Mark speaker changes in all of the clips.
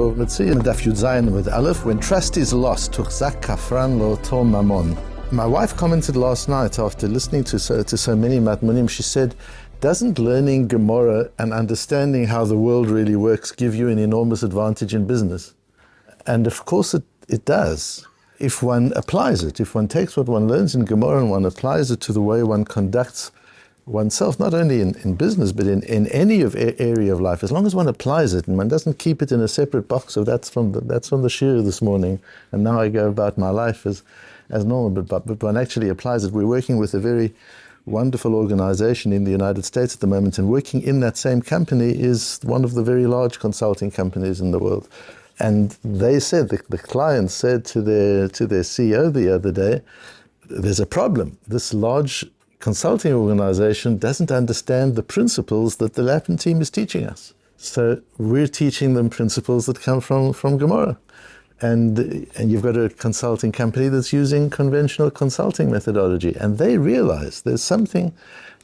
Speaker 1: Bava Metzia, Daf Yomi with Aleph. When trust is lost, Huchzak kafran laotho mamon. My wife commented last night after listening to so many Matmonim. She said, doesn't learning Gemara and understanding how the world really works give you an enormous advantage in business? And of course it does. If one applies it, if one takes what one learns in Gemara and one applies it to the way one conducts oneself, not only in business, but in any area of life, as long as one applies it and one doesn't keep it in a separate box of that's from the shir this morning, and now I go about my life as normal, but one actually applies it. We're working with a very wonderful organization in the United States at the moment, and working in that same company is one of the very large consulting companies in the world. And they said, the client said to their CEO the other day, there's a problem. This large consulting organization doesn't understand the principles that the Lapin team is teaching us. So we're teaching them principles that come from Gemara. And you've got a consulting company that's using conventional consulting methodology. And they realize there's something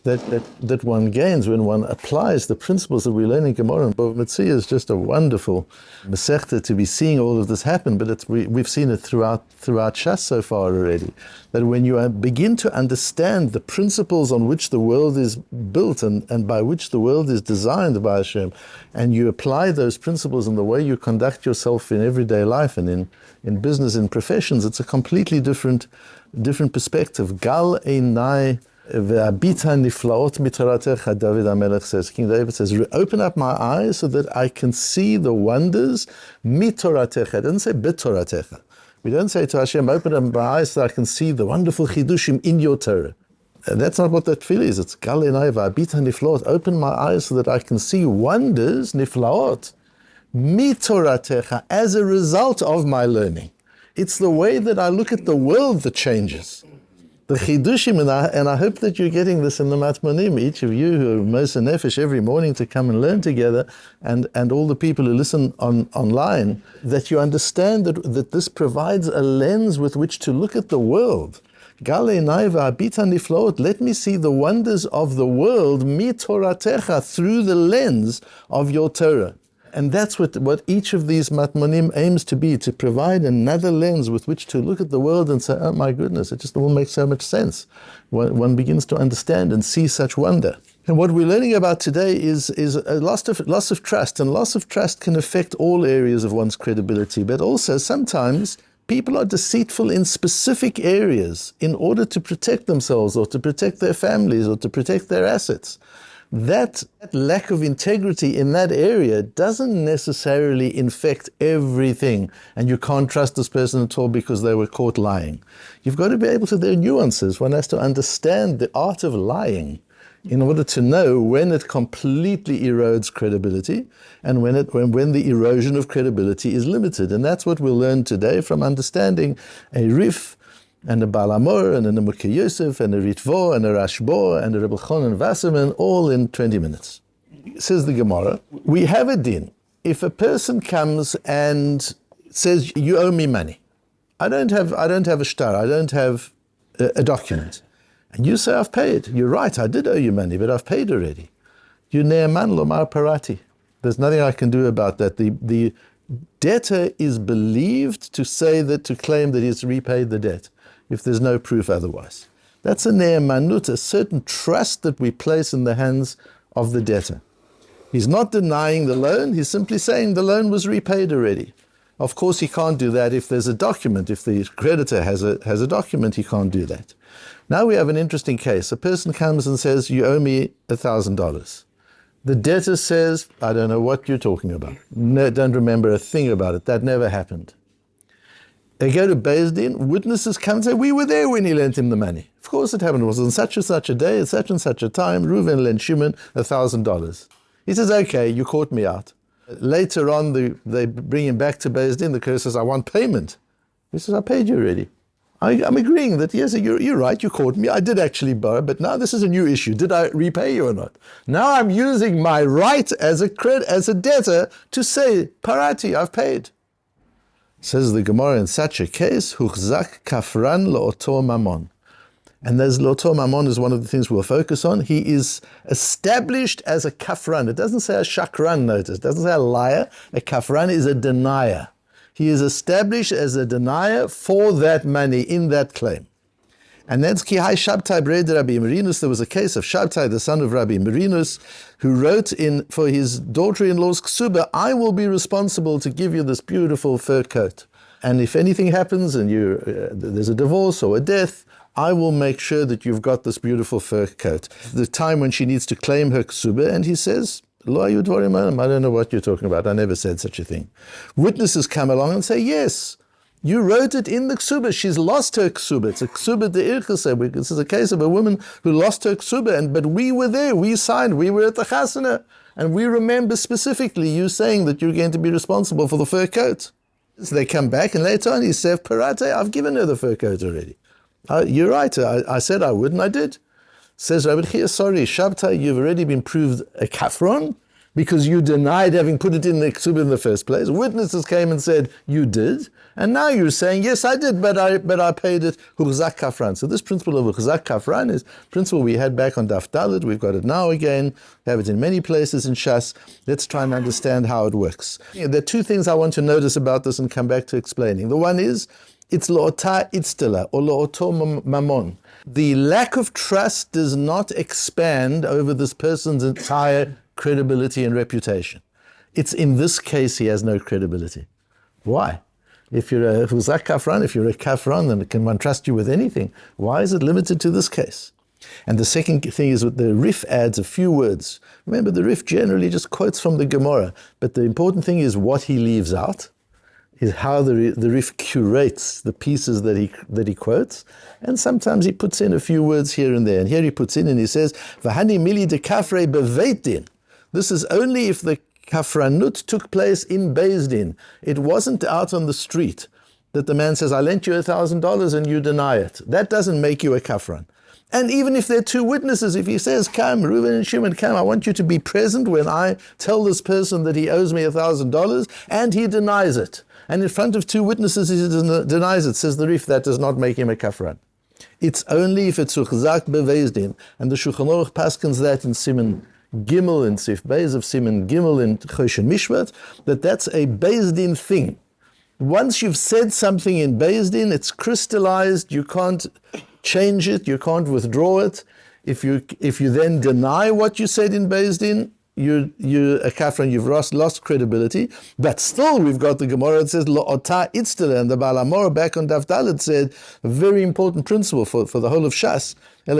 Speaker 1: that one gains when one applies the principles that we learn in Gemara. And Bava Metzia is just a wonderful Masechta to be seeing all of this happen, but we've seen it throughout Shas so far already. That when you begin to understand the principles on which the world is built and by which the world is designed by Hashem, and you apply those principles in the way you conduct yourself in everyday life and in business and professions, it's a completely different perspective. Gal einai niflaot mitoratecha, David HaMelech says. King David says, open up my eyes so that I can see the wonders mitoratecha. It doesn't say bitoratecha. We don't say to Hashem, open up my eyes so I can see the wonderful chidushim in your Torah. That's not what that tefillah is. It's gal einai v'abita niflaot. Open my eyes so that I can see wonders, niflaot, mitoratecha, as a result of my learning. It's the way that I look at the world that changes. The chidushim, and I hope that you're getting this in the Matmonim, each of you who are Moser Nefesh every morning to come and learn together, and all the people who listen online, that you understand that this provides a lens with which to look at the world. Gal einai v'abita niflaot, let me see the wonders of the world, mi toratecha, through the lens of your Torah. And that's what each of these Matmonim aims to be, to provide another lens with which to look at the world and say, oh my goodness, it just all makes so much sense. One begins to understand and see such wonder. And what we're learning about today is a loss of trust, and loss of trust can affect all areas of one's credibility, but also sometimes people are deceitful in specific areas in order to protect themselves or to protect their families or to protect their assets. That lack of integrity in that area doesn't necessarily infect everything, and you can't trust this person at all because they were caught lying. You've got to be able to, there are nuances. One has to understand the art of lying in order to know when it completely erodes credibility and when the erosion of credibility is limited. And that's what we'll learn today from understanding a Rif, and a Baal Amor, and a Nemukei Yosef, and a Ritvo, and a Rashbo, and a Rebbe Chonon Wasserman, all in 20 minutes. Says the Gemara, we have a din. If a person comes and says, you owe me money, I don't have a shtar, I don't have a document. And you say, I've paid. You're right, I did owe you money, but I've paid already. You ne'eman lomar parati. There's nothing I can do about that. The debtor is believed to claim that he's repaid the debt, if there's no proof otherwise. That's a ne'emanut, a certain trust that we place in the hands of the debtor. He's not denying the loan, he's simply saying the loan was repaid already. Of course he can't do that if there's a document. If the creditor has a document, he can't do that. Now we have an interesting case. A person comes and says, you owe me $1,000. The debtor says, I don't know what you're talking about. No, don't remember a thing about it. That never happened. They go to Beis Din, witnesses come and say, we were there when he lent him the money. Of course it happened. It was on such and such a day, at such and such a time, Reuven lent Shimon $1,000. He says, okay, you caught me out. Later on, they bring him back to Beis Din. The Kurd says, I want payment. He says, I paid you already. I'm agreeing that, yes, you're right, you caught me. I did actually borrow, but now this is a new issue. Did I repay you or not? Now I'm using my right as a debtor to say, parati, I've paid. Says the Gemara, in such a case, huchzak kafran laotho mamon. And there's Lautó Mamon is one of the things we'll focus on. He is established as a kafran. It doesn't say a shakran, notice. It doesn't say a liar. A kafran is a denier. He is established as a denier for that money in that claim. And that's Ki Hai Shabtai Bred Rabbi Merinus. There was a case of Shabtai, the son of Rabbi Merinus, who wrote in for his daughter-in-law's ksuba, I will be responsible to give you this beautiful fur coat. And if anything happens and there's a divorce or a death, I will make sure that you've got this beautiful fur coat. The time when she needs to claim her ksuba, and he says, Lo hayu dvarim ha'elam. I don't know what you're talking about. I never said such a thing. Witnesses come along and say, yes, you wrote it in the ksuba. She's lost her ksuba. It's a ksuba de irchase. This is a case of a woman who lost her ksuba, but we were there. We signed. We were at the chasana. And we remember specifically you saying that you're going to be responsible for the fur coat. So they come back, and later on he said, Parate, I've given her the fur coat already. You're right. I said I would, and I did. Says Rabbi Chia, sorry, Shabtai, you've already been proved a kafron because you denied having put it in the ksuba in the first place. Witnesses came and said you did, and now you're saying yes, I did, but I paid it huchzak kafran. So this principle of huchzak kafran is a principle we had back on Daf Dalet. We've got it now again. We have it in many places in Shas. Let's try and understand how it works. There are two things I want to notice about this and come back to explaining. The one is, it's lo'otah itztela, or lo'oto mamon. The lack of trust does not expand over this person's entire credibility and reputation. It's in this case he has no credibility. Why? If you're a huzak kafran, if you're a kafran, then can one trust you with anything? Why is it limited to this case? And the second thing is that the Rif adds a few words. Remember, the Rif generally just quotes from the Gemara, but the important thing is what he leaves out, is how the Rif curates the pieces that he quotes, and sometimes he puts in a few words here and there. And here he puts in and he says, "V'hani mili de kafrei beveit din." This is only if the kafranut took place in Beis Din. It wasn't out on the street that the man says, "I lent you $1,000 and you deny it." That doesn't make you a kafran. And even if there are two witnesses, if he says, "Come, Reuven and Shimon, come, I want you to be present when I tell this person that he owes me $1,000," and he denies it, and in front of two witnesses he denies it, says the Rif, that does not make him a kafran. It's only if it's huchzak beveis din, and the Shulchan Aruch paskins that in Siman Gimel and Sif Beis of Siman Gimel in Choshen Mishpat, that's a Beis Din thing. Once you've said something in Beis Din, it's crystallized, you can't change it, you can't withdraw it. If you then deny what you said in Beis Din, you're a kafran, you've lost credibility. But still, we've got the Gemara that says, Lo'otah itztele, and the Baal HaMoreh back on Daf Dalet said, a very important principle for the whole of Shas. You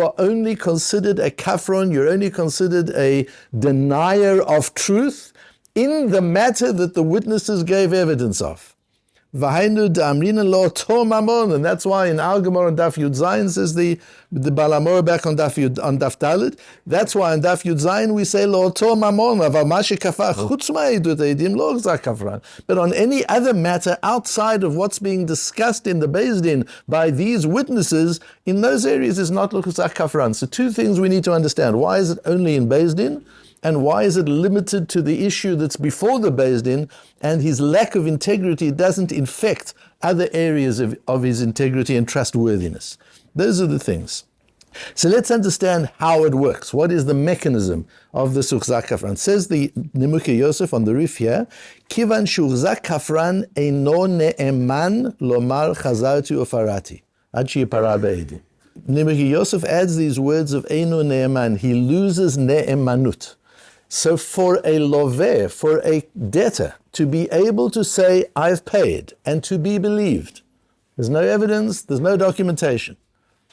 Speaker 1: are only considered a kafron, you're only considered a denier of truth in the matter that the witnesses gave evidence of. And that's why in Al Gemara on Daf Yud Zayin says the Baal HaMoreh back on Daf Dalet. That's why on Daf Yud Zayin we say Lautó Mamon, but on any other matter outside of what's being discussed in the Beis Din by these witnesses, in those areas is not Luchzak Kafran. So two things we need to understand. Why is it only in Beis Din? And why is it limited to the issue that's before the Beis Din, and his lack of integrity doesn't infect other areas of his integrity and trustworthiness? Those are the things. So let's understand how it works. What is the mechanism of the huchzak kafran? Says the Nimukei Yosef on the Rif here, Kivan huchzak kafran eino ne'eman lomar chazarti ufarati ad sheyipara be'edi. Nimukei Yosef adds these words of eino ne'eman. He loses ne'emanut. So for a loveh, for a debtor, to be able to say, I've paid, and to be believed, there's no evidence, there's no documentation.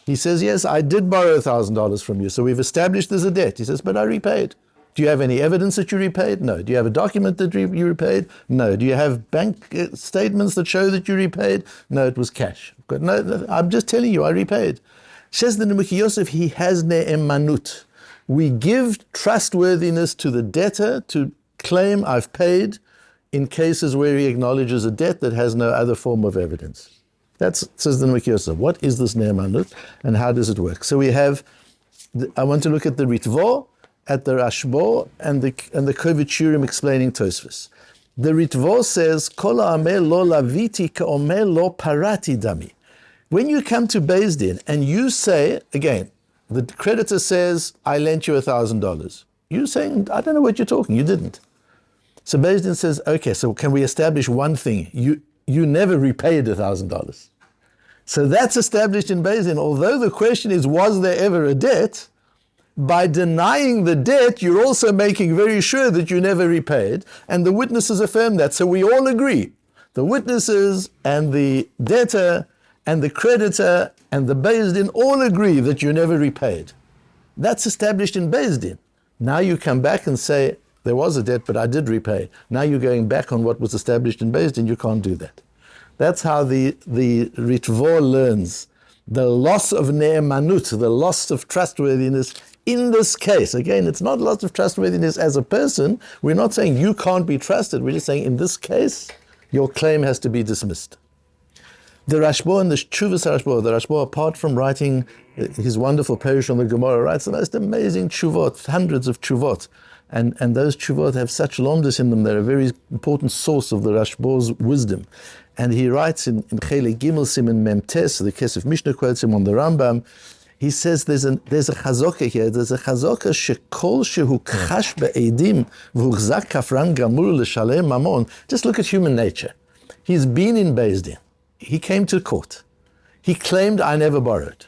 Speaker 1: He says, yes, I did borrow $1,000 from you, so we've established there's a debt. He says, but I repaid. Do you have any evidence that you repaid? No. Do you have a document that you repaid? No. Do you have bank statements that show that you repaid? No, it was cash. No, I'm just telling you, I repaid. Says the Nimukei Yosef, he has ne'emanut. We give trustworthiness to the debtor to claim I've paid in cases where he acknowledges a debt that has no other form of evidence. That's, says the Nimukei Yosef. What is this ne'emanut and how does it work? So we have, I want to look at the Ritvo, at the Rashbo, and the Kovit Shurim explaining Tosfos. The Ritvo says, Kol ha'omer lo laviti ka'omer lo parati dami. When you come to Beis Din and you say, again, the creditor says, I lent you $1,000. You're saying, I don't know what you're talking, you didn't. So Beis Din says, okay, so can we establish one thing? You never repaid $1,000. So that's established in Beis Din. Although the question is, was there ever a debt? By denying the debt, you're also making very sure that you never repaid, and the witnesses affirm that. So we all agree. The witnesses and the debtor and the creditor and the Beis Din all agree that you never repaid. That's established in Beis Din. Now you come back and say, there was a debt, but I did repay. Now you're going back on what was established in Beis Din. You can't do that. That's how the Ritvo learns the loss of ne'emanut, the loss of trustworthiness. In this case, again, it's not loss of trustworthiness as a person. We're not saying you can't be trusted. We're just saying in this case, your claim has to be dismissed. The Rashba and the Tshuvas Rashba, the Rashba, apart from writing his wonderful Perush on the Gemara, writes the most amazing tshuvot, hundreds of tshuvot. And those tshuvot have such lomdus in them. They're a very important source of the Rashba's wisdom. And he writes in Chelek Gimel Siman Memtes, the Kesef Mishnah quotes him on the Rambam. He says there's a chazokah here. There's a chazokah shekol shehu kchash be'edim v'huchzak kafran gamur l'shalem mamon. Just look at human nature. He's been in Beis Din. He came to court. He claimed, I never borrowed.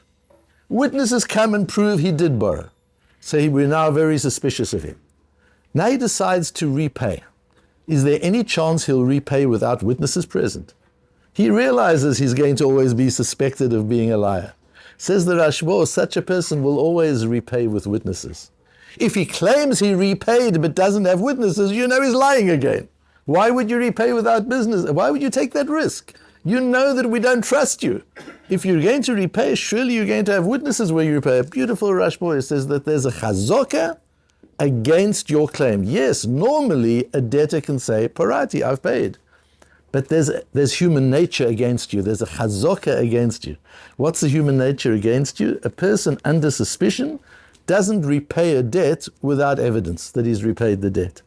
Speaker 1: Witnesses come and prove he did borrow. So we're now very suspicious of him. Now he decides to repay. Is there any chance he'll repay without witnesses present? He realizes he's going to always be suspected of being a liar. Says the Rashba, such a person will always repay with witnesses. If he claims he repaid but doesn't have witnesses, you know he's lying again. Why would you repay without business? Why would you take that risk? You know that we don't trust you. If you're going to repay, surely you're going to have witnesses where you repay. A beautiful Rashba says that there's a chazokah against your claim. Yes, normally a debtor can say, parati, I've paid. But there's human nature against you. There's a chazokah against you. What's the human nature against you? A person under suspicion doesn't repay a debt without evidence that he's repaid the debt.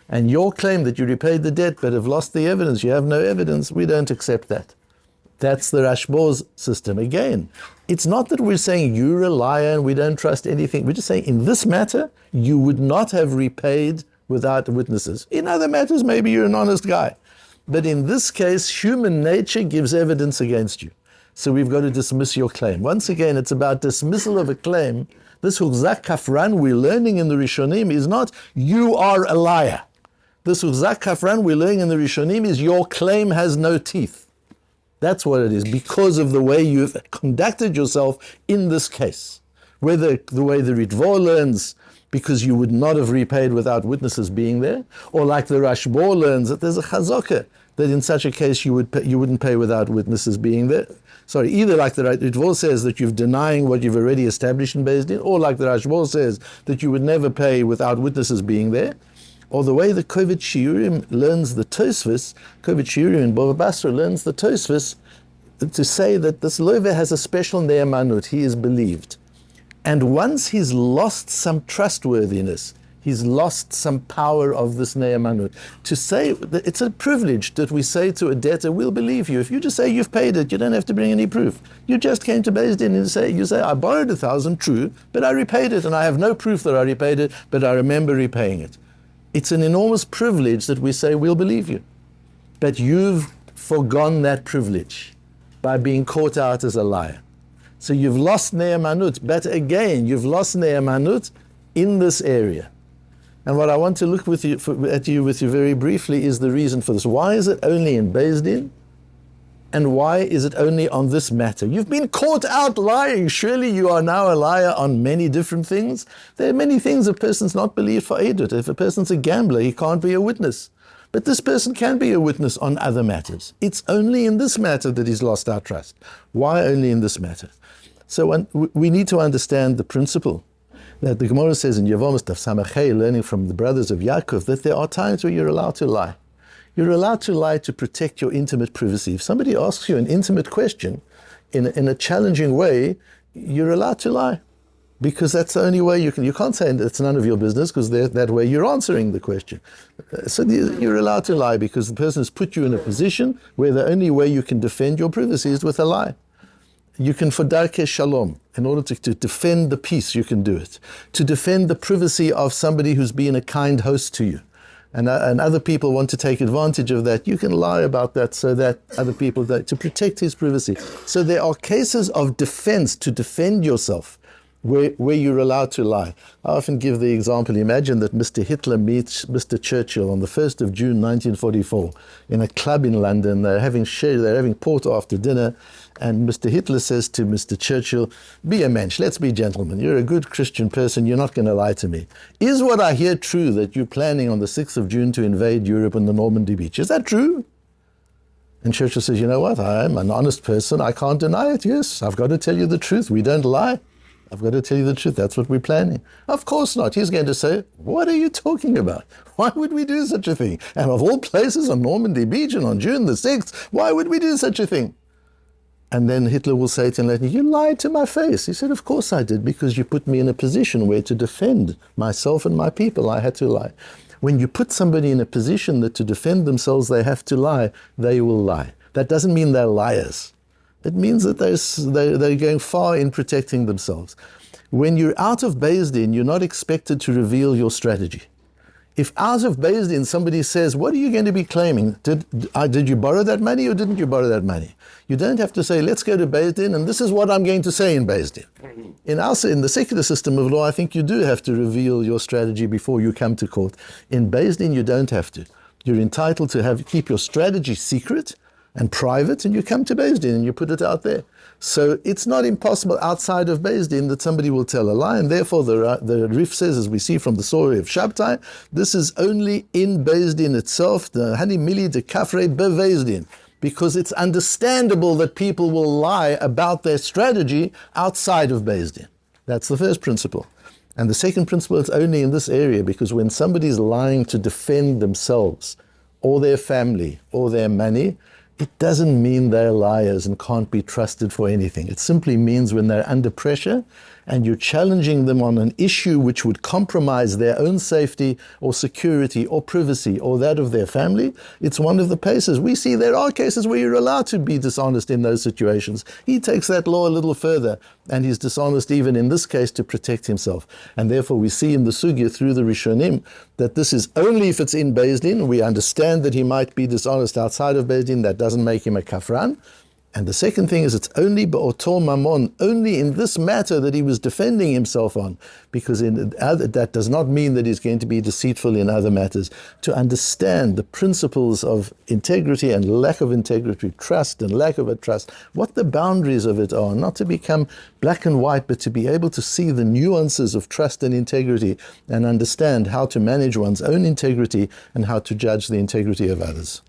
Speaker 1: And your claim that you repaid the debt but have lost the evidence, you have no evidence, we don't accept that. That's the Rashba's system. Again, it's not that we're saying you're a liar and we don't trust anything. We're just saying in this matter, you would not have repaid without witnesses. In other matters, maybe you're an honest guy. But in this case, human nature gives evidence against you. So we've got to dismiss your claim. Once again, it's about dismissal of a claim. This huchzak kafran we're learning in the Rishonim is not you are a liar. This huchzak kafran we're learning in the Rishonim is your claim has no teeth. That's what it is, because of the way you've conducted yourself in this case. Whether the way the Ritvo learns, because you would not have repaid without witnesses being there, or like the Rashba learns that there's a chazokah, that in such a case you wouldn't pay without witnesses being there. Sorry, either like the Ritvo says that you're denying what you've already established in Beis Din, or like the Rashba says that you would never pay without witnesses being there. Or the way the Kovet Shiurim learns the Tosfos, Kovet Shiurim in Bava Basra learns the Tosfos to say that this Love has a special ne'emanut, he is believed. And once he's lost some trustworthiness, he's lost some power of this ne'emanut. To say that it's a privilege that we say to a debtor, we'll believe you. If you just say you've paid it, you don't have to bring any proof. You just came to Beis Din and you say, I borrowed 1,000, true, but I repaid it, and I have no proof that I repaid it, but I remember repaying it. It's an enormous privilege that we say we'll believe you. But you've forgone that privilege by being caught out as a liar. So you've lost ne'emanut, but again, you've lost ne'emanut in this area. And what I want to look with you very briefly is the reason for this. Why is it only in Beis Din? And why is it only on this matter? You've been caught out lying. Surely you are now a liar on many different things. There are many things a person's not believed for edut. If a person's a gambler, he can't be a witness. But this person can be a witness on other matters. It's only in this matter that he's lost our trust. Why only in this matter? So we need to understand the principle that the Gemara says in Yevamos Daf Samachay, learning from the brothers of Yaakov, that there are times where you're allowed to lie. You're allowed to lie to protect your intimate privacy. If somebody asks you an intimate question in a challenging way, you're allowed to lie. Because that's the only way you can't say it's none of your business, because that way you're answering the question. So you're allowed to lie because the person has put you in a position where the only way you can defend your privacy is with a lie. You can, for darkei shalom, in order to defend the peace, you can do it. To defend the privacy of somebody who's been a kind host to you. And other people want to take advantage of that, you can lie about that so that other people, to protect his privacy. So there are cases of defense to defend yourself where you're allowed to lie. I often give the example, imagine that Mr. Hitler meets Mr. Churchill on the 1st of June 1944 in a club in London. They're having port after dinner, and Mr. Hitler says to Mr. Churchill, be a mensch, let's be gentlemen. You're a good Christian person, you're not going to lie to me. Is what I hear true, that you're planning on the 6th of June to invade Europe on the Normandy beach? Is that true? And Churchill says, you know what, I am an honest person, I can't deny it, yes, I've got to tell you the truth, we don't lie. I've got to tell you the truth, that's what we're planning. Of course not. He's going to say, what are you talking about? Why would we do such a thing? And of all places on Normandy Beach and on June the 6th, why would we do such a thing? And then Hitler will say to him, you lied to my face. He said, of course I did, because you put me in a position where to defend myself and my people, I had to lie. When you put somebody in a position that to defend themselves they have to lie, they will lie. That doesn't mean they're liars. It means that they're going far in protecting themselves. When you're out of Beis Din, you're not expected to reveal your strategy. If out of Beis Din somebody says, what are you going to be claiming? Did you borrow that money or didn't you borrow that money? You don't have to say, let's go to Beis Din and this is what I'm going to say in Beis Din. In the secular system of law, I think you do have to reveal your strategy before you come to court. In Beis Din, you don't have to. You're entitled to keep your strategy secret and private, and you come to Beis Din and you put it out there. So it's not impossible outside of Beis Din that somebody will tell a lie, and therefore the Rif says, as we see from the story of Shabtai, this is only in Beis Din itself, the Hani Mili de Kafre Beis Din, because it's understandable that people will lie about their strategy outside of Beis Din. That's the first principle. And the second principle, it's only in this area, because when somebody's lying to defend themselves or their family or their money, it doesn't mean they're liars and can't be trusted for anything. It simply means when they're under pressure and you're challenging them on an issue which would compromise their own safety or security or privacy or that of their family, it's one of the cases. We see there are cases where you're allowed to be dishonest in those situations. He takes that law a little further, and he's dishonest even in this case to protect himself. And therefore we see in the Sugya through the Rishonim that this is only if it's in Beis Din. We understand that he might be dishonest outside of Beis Din. That doesn't make him a kafran. And the second thing is, it's only ba'oto mamon, only in this matter that he was defending himself on, because that does not mean that he's going to be deceitful in other matters. To understand the principles of integrity and lack of integrity, trust and lack of a trust, what the boundaries of it are, not to become black and white, but to be able to see the nuances of trust and integrity and understand how to manage one's own integrity and how to judge the integrity of others.